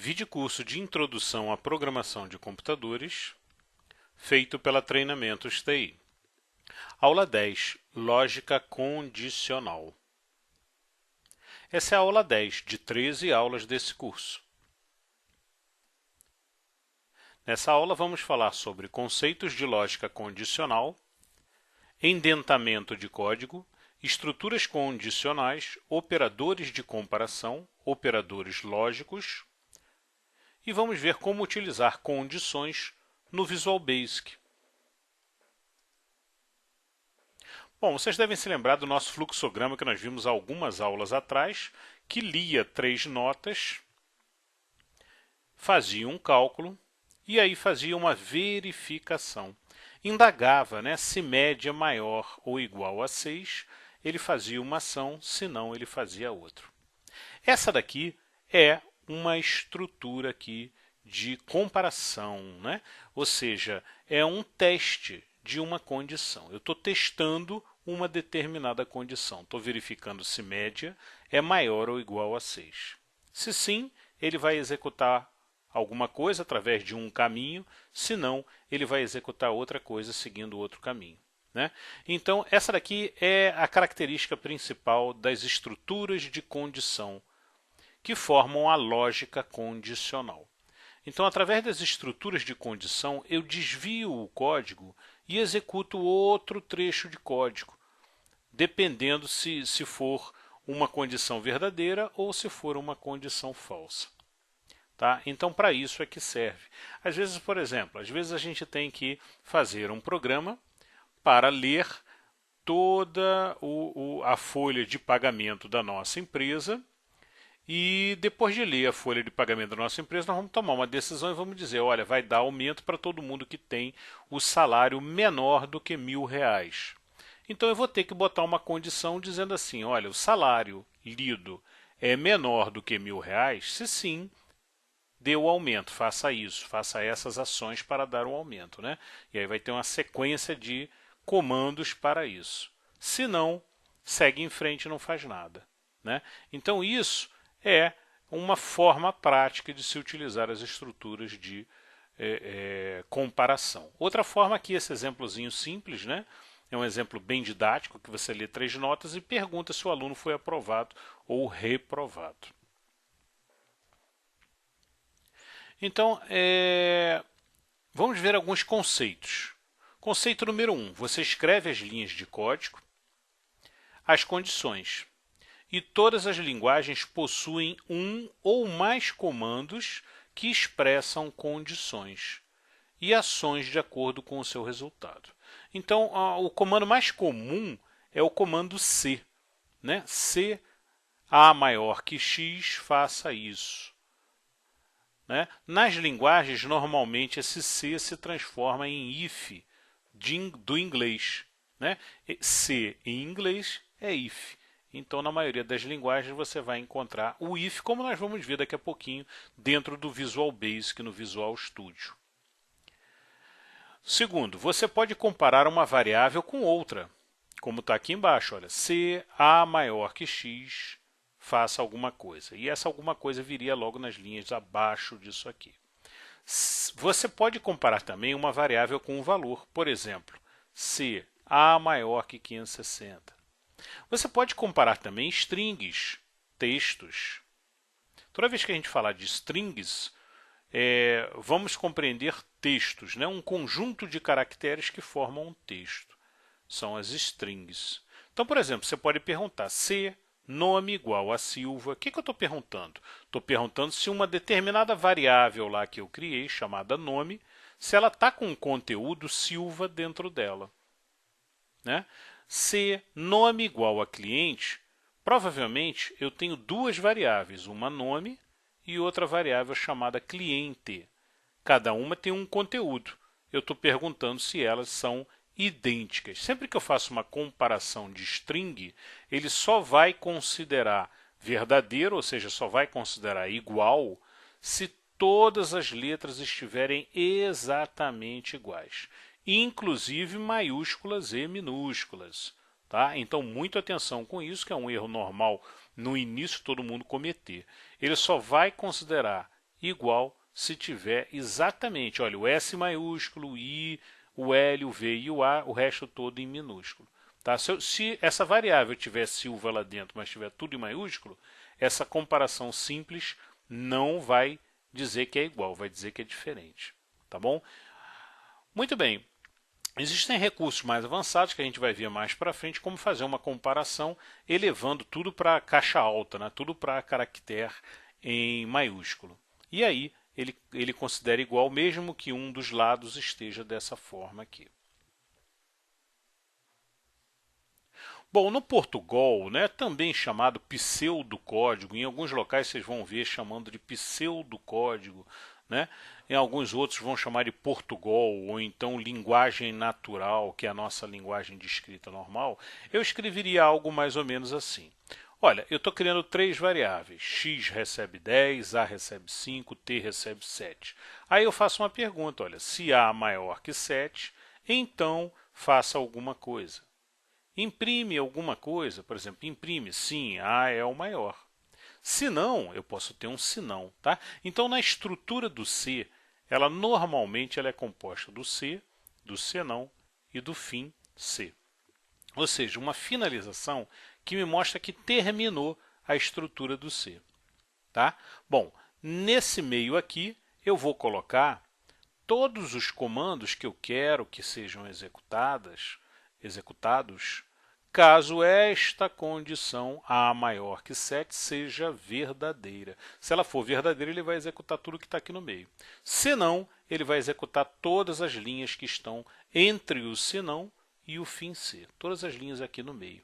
Vide curso de Introdução à Programação de Computadores, feito pela Treinamentos TI. Aula 10, Lógica Condicional. Essa é a aula 10 de 13 aulas desse curso. Nessa aula vamos falar sobre conceitos de lógica condicional, indentamento de código, estruturas condicionais, operadores de comparação, operadores lógicos, e vamos ver como utilizar condições no Visual Basic. Bom, vocês devem se lembrar do nosso fluxograma que nós vimos há algumas aulas atrás, que lia 3 notas, fazia um cálculo e aí fazia uma verificação. Indagava, se média maior ou igual a 6, ele fazia uma ação, se não, ele fazia outra. Essa daqui é uma estrutura aqui de comparação, Ou seja, é um teste de uma condição. Eu estou testando uma determinada condição. Estou verificando se média é maior ou igual a 6. Se sim, ele vai executar alguma coisa através de um caminho, se não, ele vai executar outra coisa seguindo outro caminho. Então, essa daqui é a característica principal das estruturas de condição que formam a lógica condicional. Então, através das estruturas de condição, eu desvio o código e executo outro trecho de código, dependendo se for uma condição verdadeira ou se for uma condição falsa. Então, para isso é que serve. Às vezes, por exemplo, a gente tem que fazer um programa para ler toda a folha de pagamento da nossa empresa. E depois de ler a folha de pagamento da nossa empresa, nós vamos tomar uma decisão e vamos dizer, olha, vai dar aumento para todo mundo que tem o salário menor do que R$1.000. Então eu vou ter que botar uma condição dizendo assim, olha, o salário lido é menor do que R$1.000, se sim, dê o aumento, faça isso, faça essas ações para dar o aumento. E aí vai ter uma sequência de comandos para isso. Se não, segue em frente e não faz nada. Então isso é uma forma prática de se utilizar as estruturas de comparação. Outra forma aqui, esse exemplozinho simples, é um exemplo bem didático, que você lê 3 notas e pergunta se o aluno foi aprovado ou reprovado. Então, vamos ver alguns conceitos. Conceito número 1, você escreve as linhas de código, as condições. E todas as linguagens possuem um ou mais comandos que expressam condições e ações de acordo com o seu resultado. Então, o comando mais comum é o comando C. Se A maior que X, faça isso. Nas linguagens, normalmente, esse C se transforma em if do inglês. Se em inglês é if. Então, na maioria das linguagens, você vai encontrar o if, como nós vamos ver daqui a pouquinho, dentro do Visual Basic, no Visual Studio. Segundo, você pode comparar uma variável com outra, como está aqui embaixo. Olha, se A maior que X, faça alguma coisa. E essa alguma coisa viria logo nas linhas abaixo disso aqui. Você pode comparar também uma variável com um valor. Por exemplo, se A maior que 560. Você pode comparar também strings, textos. Toda vez que a gente falar de strings, vamos compreender textos, um conjunto de caracteres que formam um texto. São as strings. Então, por exemplo, você pode perguntar se nome igual a Silva. O que eu estou perguntando? Estou perguntando se uma determinada variável lá que eu criei, chamada nome, se ela está com o conteúdo Silva dentro dela. Se nome igual a cliente, provavelmente eu tenho 2 variáveis, uma nome e outra variável chamada cliente. Cada uma tem um conteúdo. Eu estou perguntando se elas são idênticas. Sempre que eu faço uma comparação de string, ele só vai considerar verdadeiro, ou seja, só vai considerar igual, se todas as letras estiverem exatamente iguais, inclusive maiúsculas e minúsculas. Então, muita atenção com isso, que é um erro normal no início todo mundo cometer. Ele só vai considerar igual se tiver exatamente, olha, o S maiúsculo, o I, o L, o V e o A, o resto todo em minúsculo. Tá? Se essa variável tiver Silva lá dentro, mas tiver tudo em maiúsculo, essa comparação simples não vai dizer que é igual, vai dizer que é diferente. Tá bom? Muito bem. Existem recursos mais avançados que a gente vai ver mais para frente, como fazer uma comparação elevando tudo para caixa alta, né? Tudo para caractere em maiúsculo. E aí ele considera igual mesmo que um dos lados esteja dessa forma aqui. Bom, no Portugal, né, também chamado pseudocódigo, em alguns locais vocês vão ver chamando de pseudocódigo, né? Em alguns outros vão chamar de Portugal, ou então linguagem natural, que é a nossa linguagem de escrita normal. Eu escreveria algo mais ou menos assim. Olha, eu estou criando três variáveis. X recebe 10, A recebe 5, T recebe 7. Aí eu faço uma pergunta, olha, se A maior que 7, então faça alguma coisa. Imprime alguma coisa, por exemplo, imprime, sim, A é o maior. Se não, eu posso ter um senão, tá? Então, na estrutura do C, ela normalmente ela é composta do C, do senão e do fim C. Ou seja, uma finalização que me mostra que terminou a estrutura do C. Tá? Bom, nesse meio aqui, eu vou colocar todos os comandos que eu quero que sejam executados, caso esta condição A maior que 7 seja verdadeira. Se ela for verdadeira, ele vai executar tudo que está aqui no meio. Se não, ele vai executar todas as linhas que estão entre o senão e o fim C. Todas as linhas aqui no meio.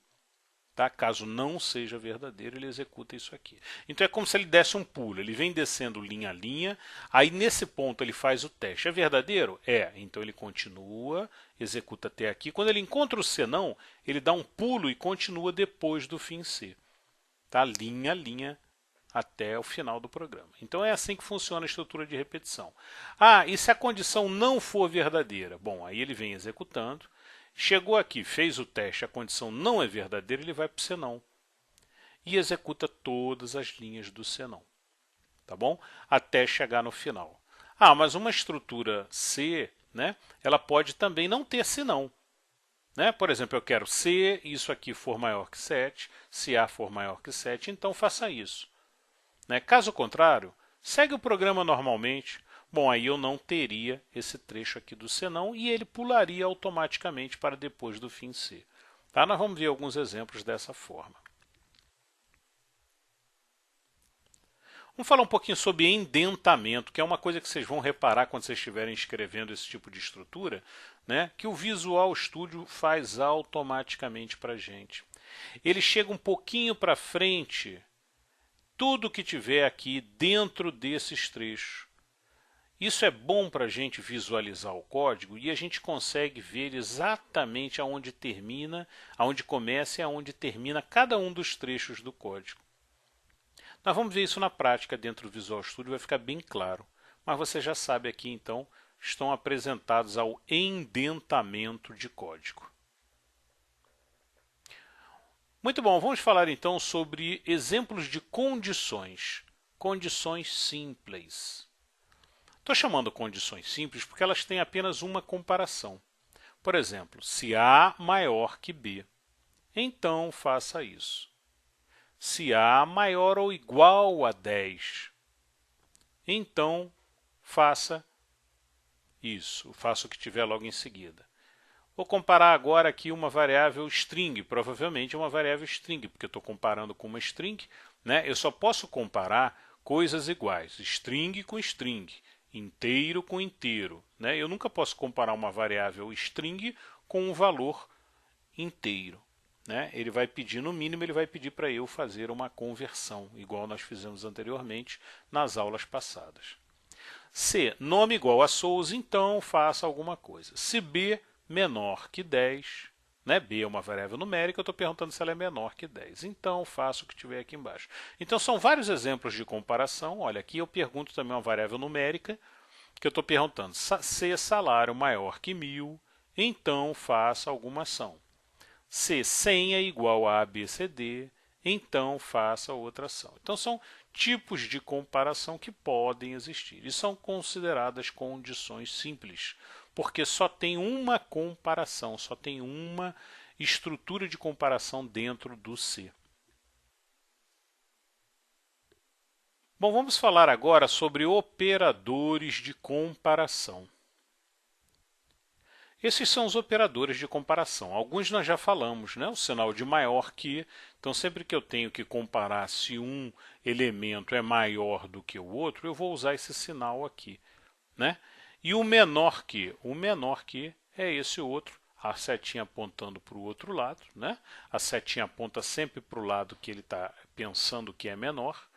Tá? Caso não seja verdadeiro, ele executa isso aqui. Então é como se ele desse um pulo, ele vem descendo linha a linha, aí nesse ponto ele faz o teste. É verdadeiro? É. Então ele continua, executa até aqui. Quando ele encontra o senão, ele dá um pulo e continua depois do fim C. Tá? Linha a linha até o final do programa. Então é assim que funciona a estrutura de repetição. Ah, e se a condição não for verdadeira? Bom, aí ele vem executando. Chegou aqui, fez o teste, a condição não é verdadeira, ele vai para o senão. E executa todas as linhas do senão. Tá bom? Até chegar no final. Ah, mas uma estrutura C, né, ela pode também não ter senão. Né? Por exemplo, eu quero se isso aqui for maior que 7, se A for maior que 7, então faça isso. Né? Caso contrário, segue o programa normalmente. Bom, aí eu não teria esse trecho aqui do senão e ele pularia automaticamente para depois do fim C. Tá? Nós vamos ver alguns exemplos dessa forma. Vamos falar um pouquinho sobre indentamento, que é uma coisa que vocês vão reparar quando vocês estiverem escrevendo esse tipo de estrutura, né? Que o Visual Studio faz automaticamente para a gente. Ele chega um pouquinho para frente, tudo que tiver aqui dentro desses trechos. Isso é bom para a gente visualizar o código e a gente consegue ver exatamente aonde termina, aonde começa e aonde termina cada um dos trechos do código. Nós vamos ver isso na prática dentro do Visual Studio, vai ficar bem claro. Mas você já sabe aqui, então, estão apresentados ao indentamento de código. Muito bom, vamos falar então sobre exemplos de condições. Condições simples. Estou chamando condições simples porque elas têm apenas uma comparação. Por exemplo, se A maior que B, então faça isso. Se A maior ou igual a 10, então faça isso, faça o que tiver logo em seguida. Vou comparar agora aqui uma variável string, provavelmente é uma variável string, porque eu estou comparando com uma string, né? Eu só posso comparar coisas iguais, string com string, inteiro com inteiro, né? Eu nunca posso comparar uma variável string com um valor inteiro. Né? Ele vai pedir, no mínimo, ele vai pedir para eu fazer uma conversão, igual nós fizemos anteriormente nas aulas passadas. Se nome igual a Souza, então faça alguma coisa. Se B menor que 10, né? B é uma variável numérica, eu estou perguntando se ela é menor que 10. Então faça o que tiver aqui embaixo. Então são vários exemplos de comparação. Olha, aqui eu pergunto também uma variável numérica, que eu estou perguntando se salário maior que 1000, então faça alguma ação. Se 100 é igual a ABCD, então faça outra ação. Então são tipos de comparação que podem existir e são consideradas condições simples, porque só tem uma comparação, só tem uma estrutura de comparação dentro do C. Bom, vamos falar agora sobre operadores de comparação. Esses são os operadores de comparação. Alguns nós já falamos, né? O sinal de maior que. Então, sempre que eu tenho que comparar se um elemento é maior do que o outro, eu vou usar esse sinal aqui, né? E o menor que é esse outro, a setinha apontando para o outro lado, né? A setinha aponta sempre para o lado que ele está pensando que é menor.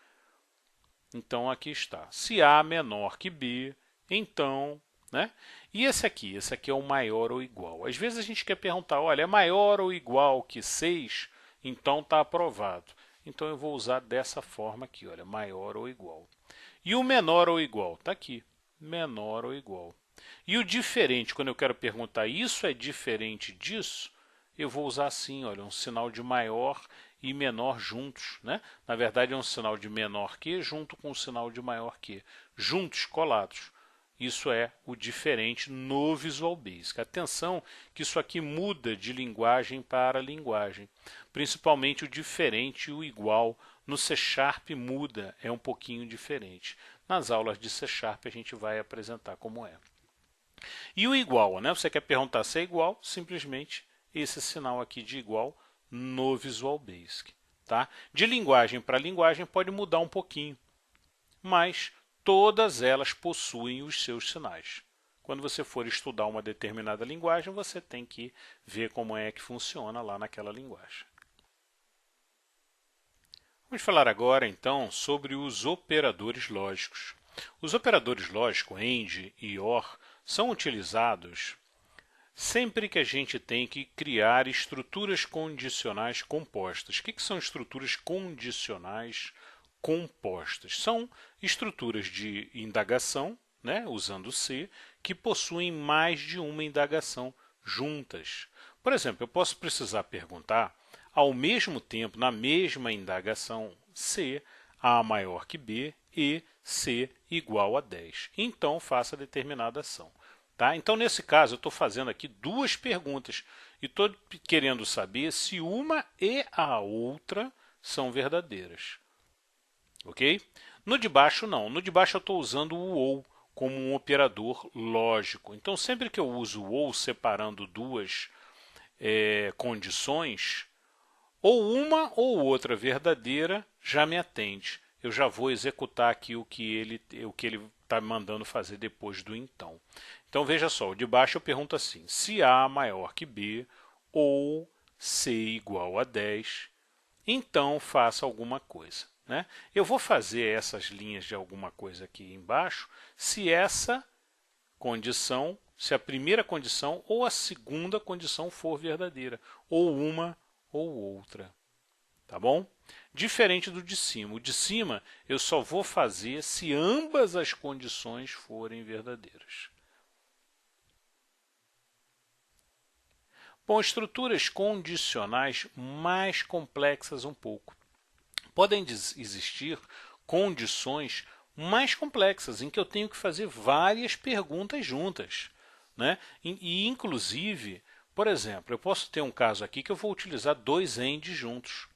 Então, aqui está. Se A menor que B, então, né? E esse aqui é o maior ou igual. Às vezes a gente quer perguntar, olha, é maior ou igual que 6? Então está aprovado. Então eu vou usar dessa forma aqui, olha, maior ou igual. E o menor ou igual? Está aqui, menor ou igual. E o diferente, quando eu quero perguntar isso é diferente disso, eu vou usar assim, olha, um sinal de maior e menor juntos, né? Na verdade é um sinal de menor que junto com um sinal de maior que, juntos, colados. Isso é o diferente no Visual Basic. Atenção que isso aqui muda de linguagem para linguagem. Principalmente o diferente e o igual. No C Sharp muda, é um pouquinho diferente. Nas aulas de C Sharp a gente vai apresentar como é. E o igual, né? Você quer perguntar se é igual, simplesmente esse sinal aqui de igual no Visual Basic. Tá? De linguagem para linguagem pode mudar um pouquinho, mas todas elas possuem os seus sinais. Quando você for estudar uma determinada linguagem, você tem que ver como é que funciona lá naquela linguagem. Vamos falar agora, então, sobre os operadores lógicos. Os operadores lógicos, AND e OR, são utilizados sempre que a gente tem que criar estruturas condicionais compostas. O que são estruturas condicionais compostas? São estruturas de indagação, né, usando C, que possuem mais de uma indagação juntas. Por exemplo, eu posso precisar perguntar, ao mesmo tempo, na mesma indagação, C, A maior que B e C igual a 10. Então, faça determinada ação. Tá? Então, nesse caso, eu estou fazendo aqui duas perguntas e estou querendo saber se uma e a outra são verdadeiras. Ok? No de baixo, não. No de baixo, eu estou usando o OU como um operador lógico. Então, sempre que eu uso o OU separando duas condições, ou uma ou outra verdadeira já me atende. Eu já vou executar aqui o que ele está mandando fazer depois do então. Então veja só, o de baixo eu pergunto assim, se A maior que B ou C igual a 10, então faça alguma coisa. Né? Eu vou fazer essas linhas de alguma coisa aqui embaixo se essa condição, se a primeira condição ou a segunda condição for verdadeira, ou uma ou outra. Tá bom? Diferente do de cima. O de cima eu só vou fazer se ambas as condições forem verdadeiras. Bom, estruturas condicionais mais complexas um pouco. Podem existir condições mais complexas, em que eu tenho que fazer várias perguntas juntas. Né? E inclusive, por exemplo, eu posso ter um caso aqui que eu vou utilizar dois AND juntos.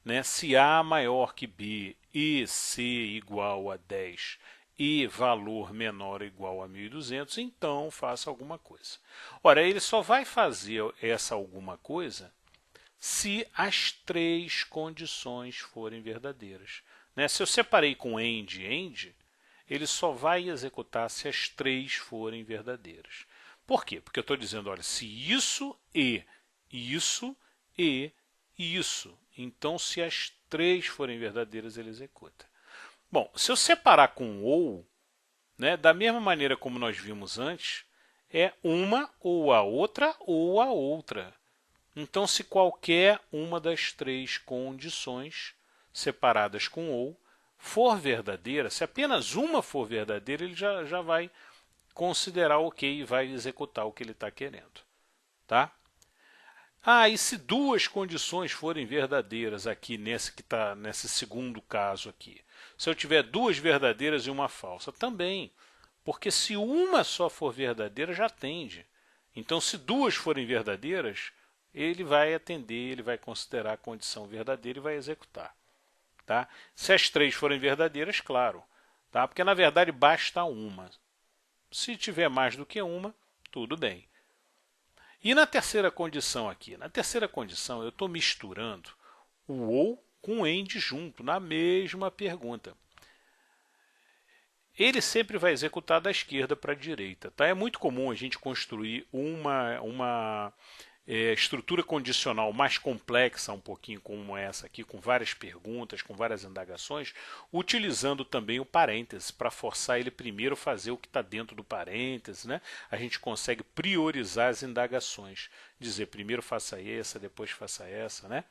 Né? Se A maior que B e C igual a 10 e valor menor ou igual a 1.200, então faça alguma coisa. Ora, ele só vai fazer essa alguma coisa se as três condições forem verdadeiras. Né? Se eu separei com AND e AND, ele só vai executar se as três forem verdadeiras. Por quê? Porque eu estou dizendo, olha, se isso e isso e isso, então se as três forem verdadeiras, ele executa. Bom, se eu separar com ou, né, da mesma maneira como nós vimos antes, é uma ou a outra ou a outra. Então, se qualquer uma das três condições separadas com ou for verdadeira, se apenas uma for verdadeira, ele já vai considerar ok e vai executar o que ele está querendo. Tá? Ah, e se duas condições forem verdadeiras aqui nesse que está nesse segundo caso aqui? Se eu tiver duas verdadeiras e uma falsa, também. Porque se uma só for verdadeira, já atende. Então, se duas forem verdadeiras, ele vai atender, ele vai considerar a condição verdadeira e vai executar. Tá? Se as três forem verdadeiras, claro. Tá? Porque na verdade basta uma. Se tiver mais do que uma, tudo bem. E na terceira condição aqui? Na terceira condição, eu estou misturando o ou com o and junto, na mesma pergunta. Ele sempre vai executar da esquerda para a direita. Tá? É muito comum a gente construir uma estrutura condicional mais complexa, um pouquinho como essa aqui, com várias perguntas, com várias indagações, utilizando também o parêntese para forçar ele primeiro a fazer o que está dentro do parêntese. Né? A gente consegue priorizar as indagações, dizer primeiro faça essa, depois faça essa. Né?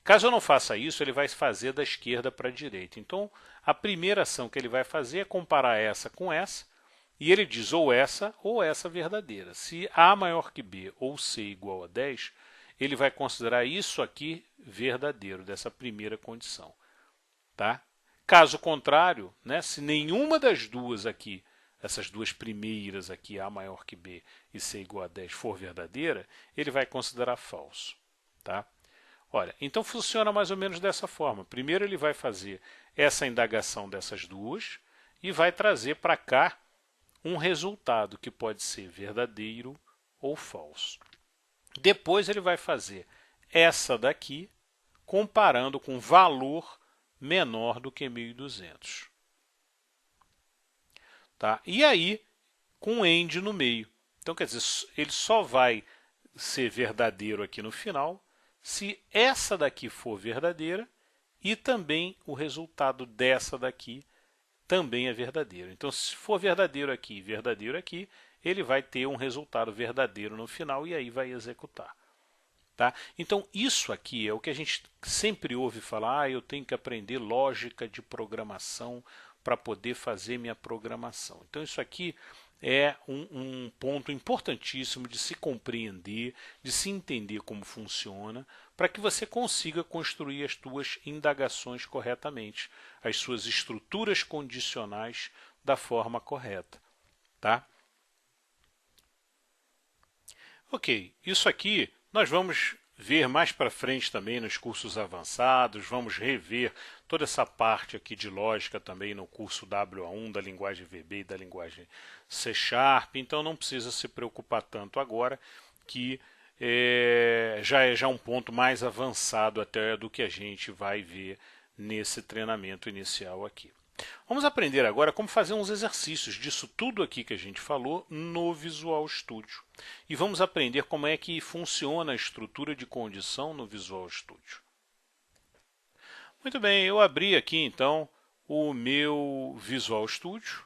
Caso eu não faça isso, ele vai fazer da esquerda para a direita. Então, a primeira ação que ele vai fazer é comparar essa com essa, e ele diz ou essa verdadeira. Se A maior que B ou C igual a 10, ele vai considerar isso aqui verdadeiro, dessa primeira condição. Tá? Caso contrário, né, se nenhuma das duas aqui, essas duas primeiras aqui, A maior que B e C igual a 10, for verdadeira, ele vai considerar falso. Tá? Olha, então funciona mais ou menos dessa forma. Primeiro ele vai fazer essa indagação dessas duas e vai trazer para cá um resultado que pode ser verdadeiro ou falso. Depois ele vai fazer essa daqui comparando com valor menor do que 1.200. Tá? E aí, com AND no meio. Então, quer dizer, ele só vai ser verdadeiro aqui no final se essa daqui for verdadeira e também o resultado dessa daqui também é verdadeiro. Então, se for verdadeiro aqui e verdadeiro aqui, ele vai ter um resultado verdadeiro no final e aí vai executar. Tá? Então, isso aqui é o que a gente sempre ouve falar, eu tenho que aprender lógica de programação para poder fazer minha programação. Então, isso aqui é um ponto importantíssimo de se compreender, de se entender como funciona, para que você consiga construir as suas indagações corretamente, as suas estruturas condicionais da forma correta. Tá? Ok, isso aqui nós vamos ver mais para frente também nos cursos avançados, vamos rever toda essa parte aqui de lógica também no curso WA1 da linguagem VB e da linguagem C Sharp, então não precisa se preocupar tanto agora que já é um ponto mais avançado até do que a gente vai ver nesse treinamento inicial aqui. Vamos aprender agora como fazer uns exercícios disso tudo aqui que a gente falou no Visual Studio. E vamos aprender como é que funciona a estrutura de condição no Visual Studio. Muito bem, eu abri aqui então o meu Visual Studio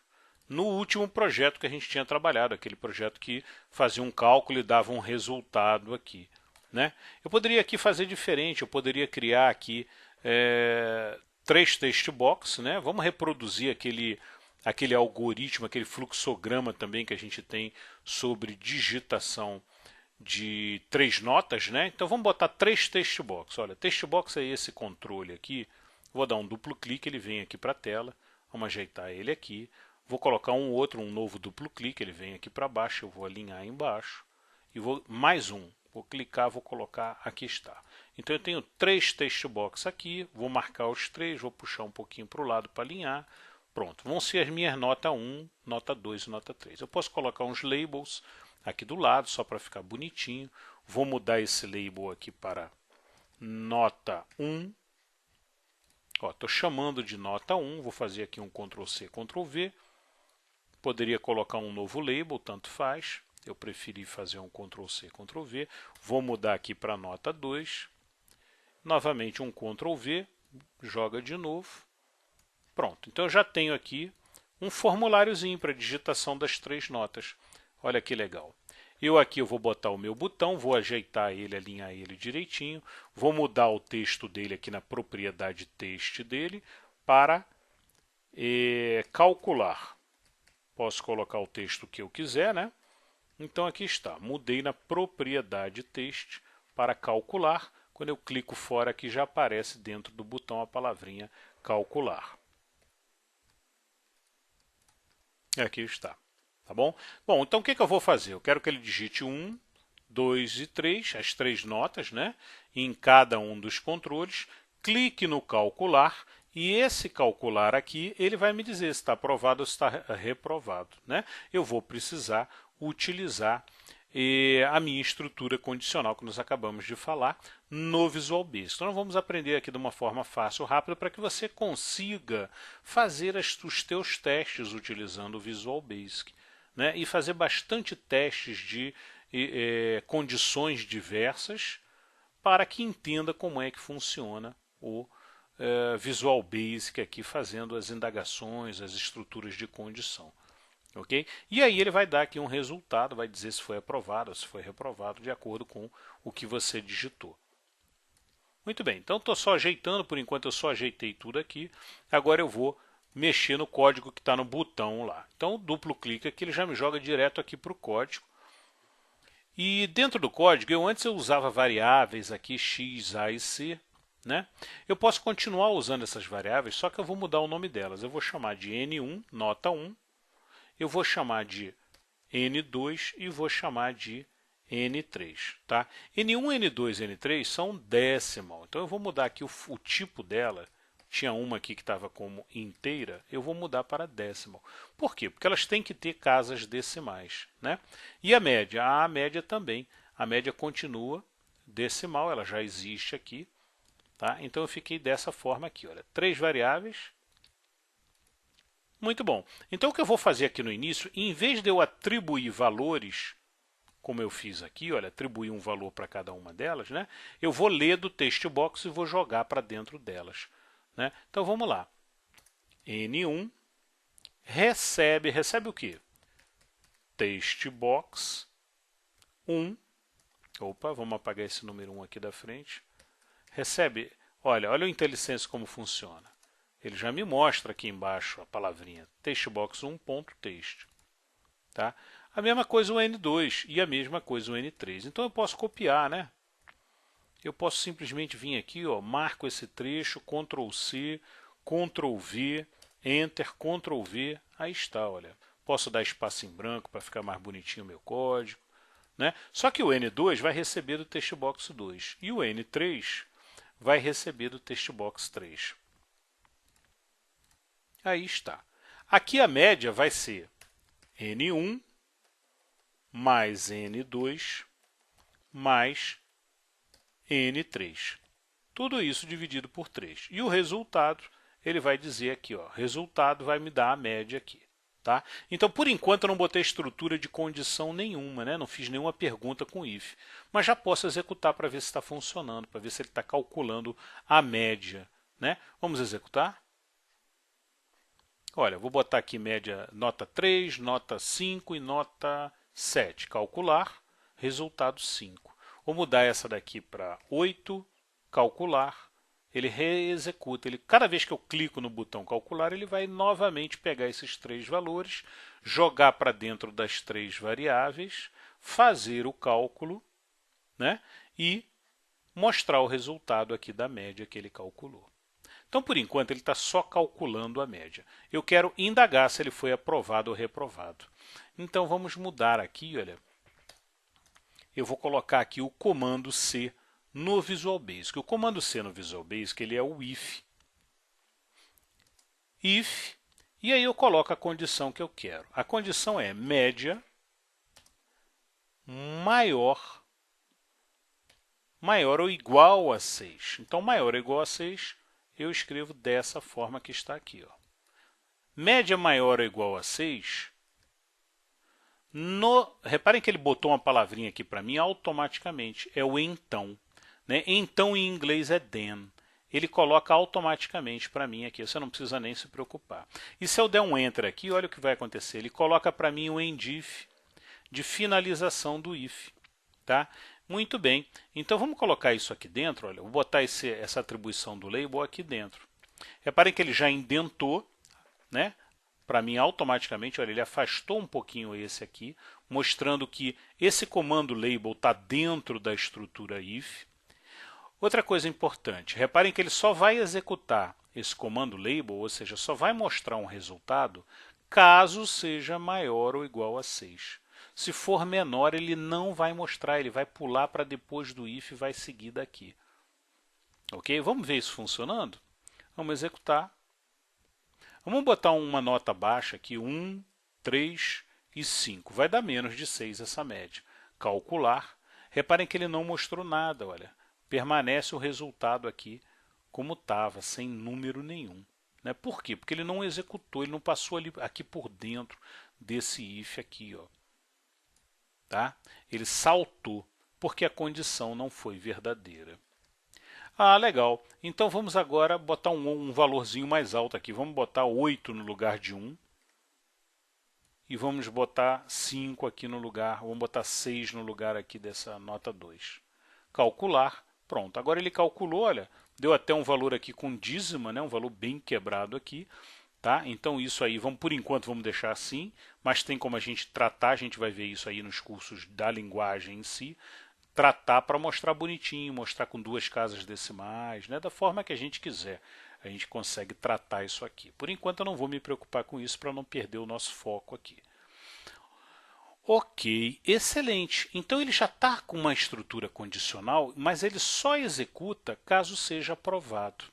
no último projeto que a gente tinha trabalhado, aquele projeto que fazia um cálculo e dava um resultado aqui. Né? Eu poderia aqui fazer diferente, eu poderia criar aqui 3 text box, né? Vamos reproduzir aquele algoritmo, aquele fluxograma também que a gente tem sobre digitação de 3 notas, né? Então vamos botar 3 text box. Olha, text box é esse controle aqui. Vou dar um duplo clique, ele vem aqui para a tela. Vamos ajeitar ele aqui. Vou colocar um novo duplo clique, ele vem aqui para baixo. Eu vou alinhar embaixo e vou mais um. Vou clicar, vou colocar, aqui está. Então eu tenho 3 text box aqui, vou marcar os 3, vou puxar um pouquinho para o lado para alinhar. Pronto, vão ser as minhas nota 1, nota 2 e nota 3. Eu posso colocar uns labels aqui do lado, só para ficar bonitinho. Vou mudar esse label aqui para nota 1. Estou chamando de nota 1, vou fazer aqui um Ctrl+C, Ctrl+V. Poderia colocar um novo label, tanto faz. Eu preferi fazer um Ctrl+C, Ctrl+V. Vou mudar aqui para nota 2. Novamente um Ctrl+V, joga de novo. Pronto, então eu já tenho aqui um formuláriozinho para digitação das 3 notas. Olha que legal. Eu vou botar o meu botão, vou ajeitar ele, alinhar ele direitinho. Vou mudar o texto dele aqui na propriedade text dele para calcular. Posso colocar o texto que eu quiser, né? Então aqui está, mudei na propriedade text para calcular. Quando eu clico fora aqui, já aparece dentro do botão a palavrinha calcular. Aqui está. Tá bom? Bom, então o que eu vou fazer? Eu quero que ele digite 1, 2 e 3, as 3 notas, né? Em cada um dos controles. Clique no calcular e esse calcular aqui, ele vai me dizer se está aprovado ou se está reprovado, né? Eu vou precisar utilizar a minha estrutura condicional que nós acabamos de falar no Visual Basic. Então, nós vamos aprender aqui de uma forma fácil, rápida, para que você consiga fazer os teus testes utilizando o Visual Basic, né? E fazer bastante testes de condições diversas para que entenda como é que funciona o Visual Basic aqui, fazendo as indagações, as estruturas de condição. Okay? E aí ele vai dar aqui um resultado, vai dizer se foi aprovado ou se foi reprovado, de acordo com o que você digitou. Muito bem, então estou só ajeitando, por enquanto eu só ajeitei tudo aqui. Agora eu vou mexer no código que está no botão lá. Então duplo clique aqui, ele já me joga direto aqui para o código. E dentro do código, antes eu usava variáveis aqui, x, a e c. Né? Eu posso continuar usando essas variáveis, só que eu vou mudar o nome delas. Eu vou chamar de N1, nota 1. Eu vou chamar de N2 e vou chamar de N3. Tá? N1, N2 e N3 são decimal. Então eu vou mudar aqui o tipo dela. Tinha uma aqui que estava como inteira, eu vou mudar para decimal. Por quê? Porque elas têm que ter casas decimais. Né? E a média? A média também. A média continua decimal, ela já existe aqui. Tá? Então eu fiquei dessa forma aqui. Olha, 3 variáveis. Muito bom. Então o que eu vou fazer aqui no início, em vez de eu atribuir valores, como eu fiz aqui, olha, atribuir um valor para cada uma delas, né? Eu vou ler do text box e vou jogar para dentro delas. Né? Então vamos lá. N1 recebe o quê? Text box 1. Opa, vamos apagar esse número 1 aqui da frente. Recebe, olha o IntelliSense como funciona. Ele já me mostra aqui embaixo a palavrinha textbox1.text. Tá? A mesma coisa o N2 e a mesma coisa o N3. Então eu posso copiar, né? Eu posso simplesmente vir aqui, ó, marco esse trecho, Ctrl C, Ctrl V, Enter, Ctrl V, aí está, olha. Posso dar espaço em branco para ficar mais bonitinho o meu código. Né? Só que o N2 vai receber do textbox 2 e o N3 vai receber do textbox 3. Aí está. Aqui a média vai ser N1 mais N2 mais N3. Tudo isso dividido por 3. E o resultado, ele vai dizer aqui, ó, resultado vai me dar a média aqui. Tá? Então, por enquanto, eu não botei estrutura de condição nenhuma, né? Não fiz nenhuma pergunta com if. Mas já posso executar para ver se está funcionando, para ver se ele está calculando a média. Né? Vamos executar? Olha, vou botar aqui média nota 3, nota 5 e nota 7. Calcular, resultado 5. Vou mudar essa daqui para 8, calcular. Ele reexecuta. Cada vez que eu clico no botão calcular, ele vai novamente pegar esses 3 valores, jogar para dentro das 3 variáveis, fazer o cálculo, né? E mostrar o resultado aqui da média que ele calculou. Então, por enquanto, ele está só calculando a média. Eu quero indagar se ele foi aprovado ou reprovado. Então, vamos mudar aqui, olha. Eu vou colocar aqui o comando C no Visual Basic. O comando C no Visual Basic, ele é o if. If, e aí eu coloco a condição que eu quero. A condição é média maior ou igual a 6. Então, maior ou igual a 6, eu escrevo dessa forma que está aqui. Ó. Média maior ou igual a 6. Reparem que ele botou uma palavrinha aqui para mim automaticamente. É o então. Né? Então em inglês é then. Ele coloca automaticamente para mim aqui. Você não precisa nem se preocupar. E se eu der um enter aqui, olha o que vai acontecer. Ele coloca para mim o endif de finalização do if. Tá? Muito bem. Então vamos colocar isso aqui dentro. Olha, vou botar essa atribuição do label aqui dentro. Reparem que ele já indentou, né, para mim automaticamente, olha, ele afastou um pouquinho esse aqui, mostrando que esse comando label está dentro da estrutura if. Outra coisa importante, reparem que ele só vai executar esse comando label, ou seja, só vai mostrar um resultado caso seja maior ou igual a 6. Se for menor, ele não vai mostrar, ele vai pular para depois do if e vai seguir daqui. Ok? Vamos ver isso funcionando? Vamos executar. Vamos botar uma nota baixa aqui, 1, 3 e 5. Vai dar menos de 6 essa média. Calcular. Reparem que ele não mostrou nada, olha. Permanece o resultado aqui como estava, sem número nenhum. Né? Por quê? Porque ele não executou, ele não passou ali, aqui por dentro desse if aqui. Ó. Tá? Ele saltou, porque a condição não foi verdadeira. Ah, legal. Então vamos agora botar um valorzinho mais alto aqui. Vamos botar 8 no lugar de 1. E vamos botar 5 aqui no lugar, vamos botar 6 no lugar aqui dessa nota 2. Calcular. Pronto. Agora ele calculou, olha, deu até um valor aqui com dízima, né? Um valor bem quebrado aqui. Tá? Então isso aí, por enquanto vamos deixar assim, mas tem como a gente tratar, a gente vai ver isso aí nos cursos da linguagem em si, tratar para mostrar bonitinho, mostrar com 2 casas decimais, né? Da forma que a gente quiser. A gente consegue tratar isso aqui. Por enquanto eu não vou me preocupar com isso para não perder o nosso foco aqui. Ok, excelente. Então ele já está com uma estrutura condicional, mas ele só executa caso seja aprovado.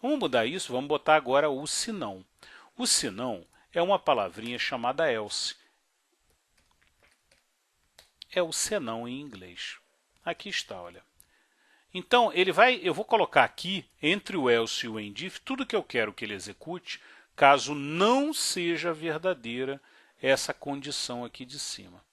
Vamos mudar isso, vamos botar agora o senão. O senão é uma palavrinha chamada else. É o senão em inglês. Aqui está, olha. Então, eu vou colocar aqui, entre o else e o end if, tudo que eu quero que ele execute, caso não seja verdadeira essa condição aqui de cima.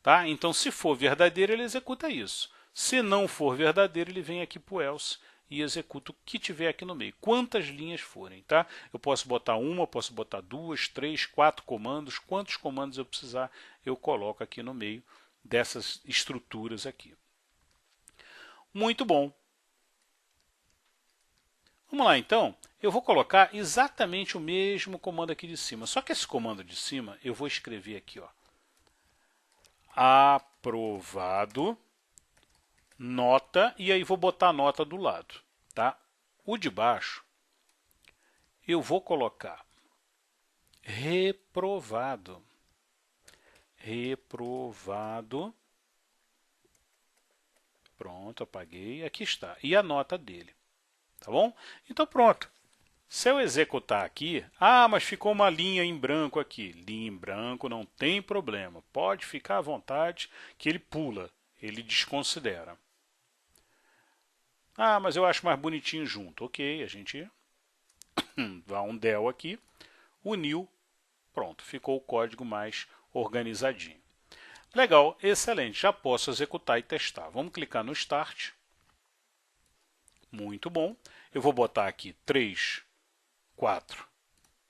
Tá? Então, se for verdadeira, ele executa isso. Se não for verdadeiro, ele vem aqui para o else e executa o que tiver aqui no meio. Quantas linhas forem. Tá? Eu posso botar uma, posso botar 2, 3, 4 comandos. Quantos comandos eu precisar, eu coloco aqui no meio dessas estruturas aqui. Muito bom. Vamos lá, então. Eu vou colocar exatamente o mesmo comando aqui de cima. Só que esse comando de cima, eu vou escrever aqui, ó. Aprovado, nota, e aí vou botar a nota do lado. Tá? O de baixo, eu vou colocar reprovado. Reprovado. Pronto, apaguei. Aqui está. E a nota dele. Tá bom? Então pronto. Se eu executar aqui, mas ficou uma linha em branco aqui. Linha em branco não tem problema. Pode ficar à vontade que ele pula, ele desconsidera. Mas eu acho mais bonitinho junto. Ok, a gente dá um del aqui, uniu, pronto, ficou o código mais organizadinho. Legal, excelente, já posso executar e testar. Vamos clicar no Start. Muito bom. Eu vou botar aqui 3, 4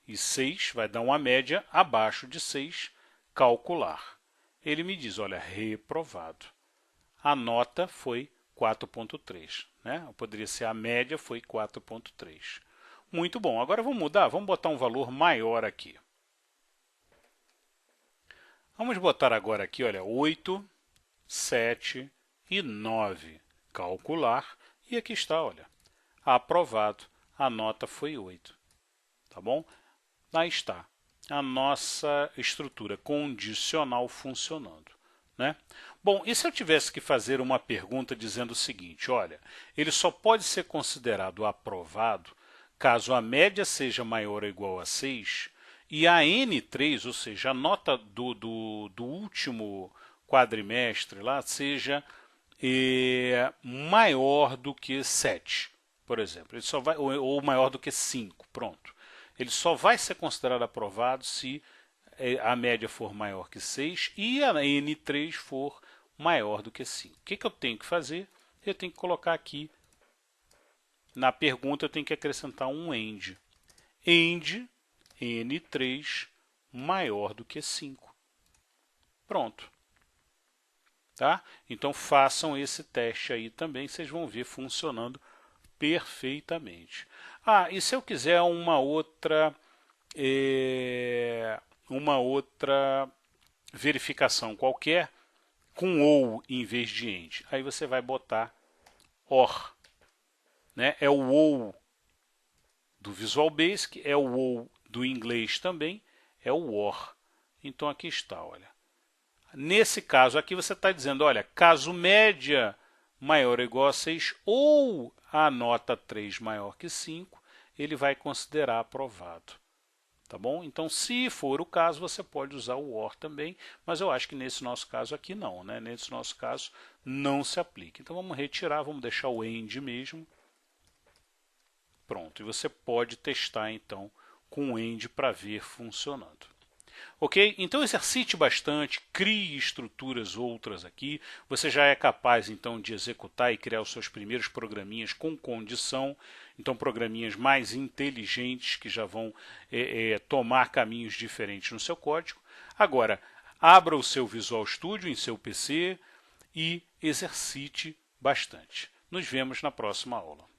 e 6, vai dar uma média abaixo de 6, calcular. Ele me diz, olha, reprovado. A nota foi 4.3, né? Poderia ser a média, foi 4.3. Muito bom, agora vamos mudar, vamos botar um valor maior aqui. Vamos botar agora aqui, olha, 8, 7 e 9. Calcular, e aqui está, olha, aprovado, a nota foi 8. Tá bom? Lá está a nossa estrutura condicional funcionando. Né? Bom, e se eu tivesse que fazer uma pergunta dizendo o seguinte, olha, ele só pode ser considerado aprovado caso a média seja maior ou igual a 6 e a N3, ou seja, a nota do último quadrimestre lá seja maior do que 7, por exemplo, ele só vai, ou maior do que 5, pronto. Ele só vai ser considerado aprovado se a média for maior que 6 e a N3 for maior do que 5. O que eu tenho que fazer? Eu tenho que colocar aqui, na pergunta eu tenho que acrescentar um AND. AND N3 maior do que 5. Pronto. Tá? Então façam esse teste aí também, vocês vão ver funcionando perfeitamente. E se eu quiser uma outra uma outra verificação qualquer com ou em vez de and. Aí você vai botar or. Né? É o ou do Visual Basic, é o ou do inglês também, é o or. Então aqui está, olha. Nesse caso aqui você está dizendo, olha, caso média maior ou igual a 6 ou a nota 3 maior que 5, ele vai considerar aprovado. Tá bom? Então, se for o caso, você pode usar o or também, mas eu acho que nesse nosso caso aqui não, né? Nesse nosso caso não se aplica. Então vamos retirar, vamos deixar o and mesmo. Pronto, e você pode testar então com o and para ver funcionando. Ok? Então exercite bastante, crie estruturas outras aqui. Você já é capaz então de executar e criar os seus primeiros programinhas com condição. Então programinhas mais inteligentes que já vão tomar caminhos diferentes no seu código. Agora, abra o seu Visual Studio em seu PC e exercite bastante. Nos vemos na próxima aula.